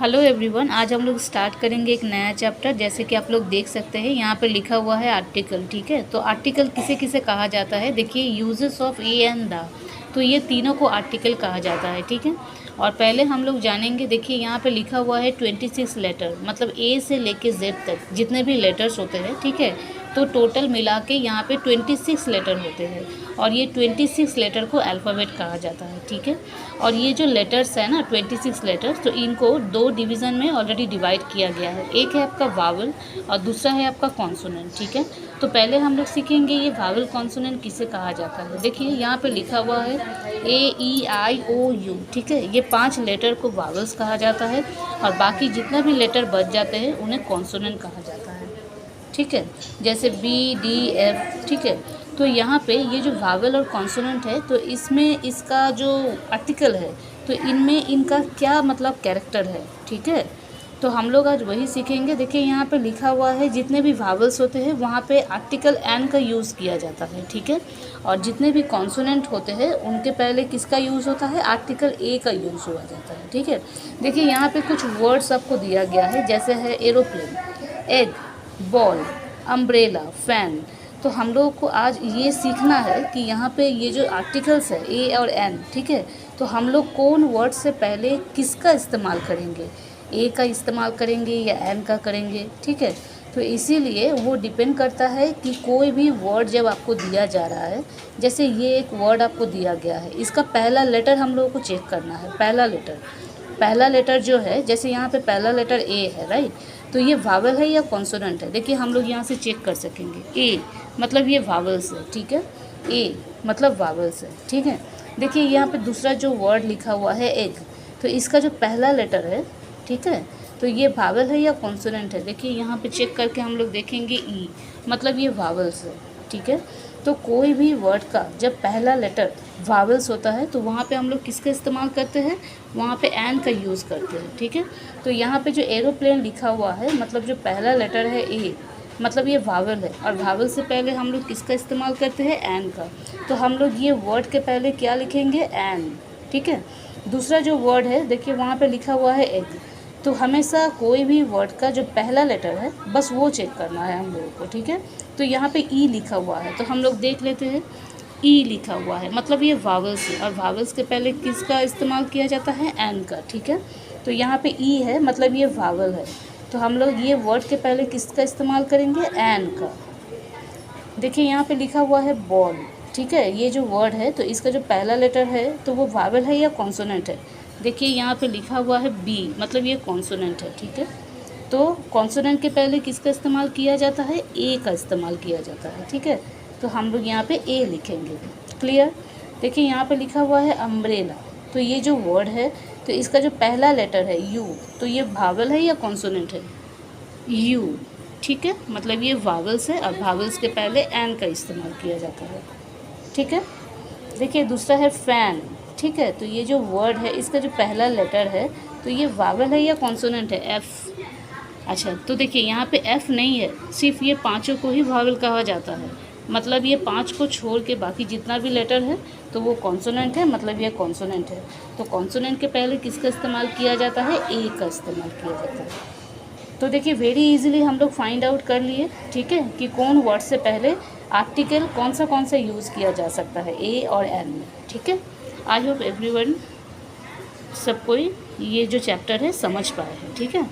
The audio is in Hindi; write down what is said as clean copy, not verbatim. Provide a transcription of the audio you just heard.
हेलो एवरीवन, आज हम लोग स्टार्ट करेंगे एक नया चैप्टर। जैसे कि आप लोग देख सकते हैं यहाँ पे लिखा हुआ है आर्टिकल। ठीक है, तो आर्टिकल किसे किसे कहा जाता है, देखिए uses of A and the, तो ये तीनों को आर्टिकल कहा जाता है। ठीक है, और पहले हम लोग जानेंगे, देखिए यहाँ पे लिखा हुआ है 26 लेटर, मतलब ए से लेके जेड तक जितने भी लेटर्स होते हैं। ठीक है, तो टोटल मिला के यहाँ पे 26 लेटर होते हैं, और ये 26 लेटर को अल्फ़ाबेट कहा जाता है। ठीक है, और ये जो लेटर्स है ना 26 लेटर्स, तो इनको दो डिवीज़न में ऑलरेडी डिवाइड किया गया है। एक है आपका वावल और दूसरा है आपका कॉन्सोनेंट। ठीक है, तो पहले हम लोग सीखेंगे ये वावल कॉन्सोनेंट किसे कहा जाता है। देखिए यहाँ पे लिखा हुआ है AEIOU। ठीक है, ये 5 लेटर को वावल्स कहा जाता है, और बाकी जितना भी लेटर बच जाते हैं उन्हें कॉन्सोनेंट कहा जाता है। ठीक है, जैसे BDF। ठीक है, तो यहाँ पे ये जो वावल और कॉन्सोनेंट है, तो इसमें इसका जो आर्टिकल है, तो इनमें इनका क्या मतलब कैरेक्टर है। ठीक है, तो हम लोग आज वही सीखेंगे। देखिए यहाँ पे लिखा हुआ है जितने भी वावल्स होते हैं वहाँ पे आर्टिकल एन का यूज़ किया जाता है। ठीक है, और जितने भी कॉन्सोनेंट होते हैं उनके पहले किसका यूज़ होता है, आर्टिकल ए का यूज़ हुआ जाता है। ठीक है, देखिए यहाँ पे कुछ वर्ड्स आपको दिया गया है, जैसे है aeroplane, egg, ball, umbrella, fan. तो हम लोगों को आज ये सीखना है कि यहाँ पे ये जो आर्टिकल्स है ए और एन, ठीक है, तो हम लोग कौन वर्ड से पहले किसका इस्तेमाल करेंगे, ए का इस्तेमाल करेंगे या एन का करेंगे। ठीक है, तो इसीलिए वो डिपेंड करता है कि कोई भी वर्ड जब आपको दिया जा रहा है, जैसे ये एक वर्ड आपको दिया गया है, इसका पहला लेटर हम लोगों को चेक करना है। पहला लेटर जो है, जैसे यहाँ पे पहला लेटर ए है, राइट, तो ये वावल है या कॉन्सोनेंट है। देखिए हम लोग यहाँ से चेक कर सकेंगे। ए मतलब ये वावल्स है। ठीक है, ए मतलब वावल्स है। ठीक है, देखिए यहाँ पे दूसरा जो वर्ड लिखा हुआ है एग, तो इसका जो पहला लेटर है, ठीक है, तो ये वावल है या कॉन्सोनेंट है। देखिए यहाँ पे चेक करके हम लोग देखेंगे ई, मतलब ये वावल्स है। ठीक है, तो कोई भी वर्ड का जब पहला लेटर वावल्स होता है तो वहाँ पे हम लोग किसका इस्तेमाल करते हैं, वहाँ पे एन का यूज़ करते हैं। ठीक है, तो यहाँ पे जो एरोप्लेन लिखा हुआ है, मतलब जो पहला लेटर है ए, मतलब ये वावल है, और वावल से पहले हम लोग किसका इस्तेमाल करते हैं, एन का। तो हम लोग ये वर्ड के पहले क्या लिखेंगे, एन। ठीक है, दूसरा जो वर्ड है, देखिए वहाँ पे लिखा हुआ है एग, तो हमेशा कोई भी वर्ड का जो पहला लेटर है बस वो चेक करना है हम लोगों को। ठीक है, तो यहाँ पे ई लिखा हुआ है, तो हम लोग देख लेते हैं। ई लिखा हुआ है मतलब ये वावल्स है, और वावल्स के पहले किसका इस्तेमाल किया जाता है, एन का। ठीक है, तो यहाँ पे ई है मतलब ये वावल है, तो हम लोग ये वर्ड के पहले किसका इस्तेमाल करेंगे, एन का। देखिए यहाँ पे लिखा हुआ है बॉल। ठीक है, ये जो वर्ड है, तो इसका जो पहला लेटर है तो वो वावल है या कॉन्सोनेंट है। देखिए यहाँ पे लिखा हुआ है बी, मतलब ये कॉन्सोनेंट है। ठीक है, तो कॉन्सोनेंट के पहले किसका इस्तेमाल किया जाता है, ए का इस्तेमाल किया जाता है। ठीक है, तो हम लोग यहाँ पे ए लिखेंगे। क्लियर। देखिए यहाँ पे लिखा हुआ है अम्ब्रेला, तो ये जो वर्ड है, तो इसका जो पहला लेटर है यू, तो ये वावल है या कॉन्सोनेंट है, यू। ठीक है, मतलब ये वावल्स है, और वावल्स के पहले एन का इस्तेमाल किया जाता है। ठीक है, देखिए दूसरा है फैन। ठीक है, तो ये जो वर्ड है, इसका जो पहला लेटर है, तो ये वावल है या कॉन्सोनेंट है, एफ। अच्छा, तो देखिए यहाँ पे एफ नहीं है, सिर्फ ये पांचों को ही वावल कहा जाता है, मतलब ये 5 को छोड़ के बाकी जितना भी लेटर है तो वो कॉन्सोनेंट है, मतलब ये कॉन्सोनेंट है। तो कॉन्सोनेंट के पहले किसका इस्तेमाल किया जाता है, ए का इस्तेमाल किया जाता है। तो देखिए वेरी इजीली हम लोग फाइंड आउट कर लिए। ठीक है, कि कौन वर्ड से पहले आर्टिकल कौन सा यूज़ किया जा सकता है, ए और एन में। ठीक है, आई होप एवरीवन, सब कोई ये जो चैप्टर है समझ पाए हैं। ठीक है।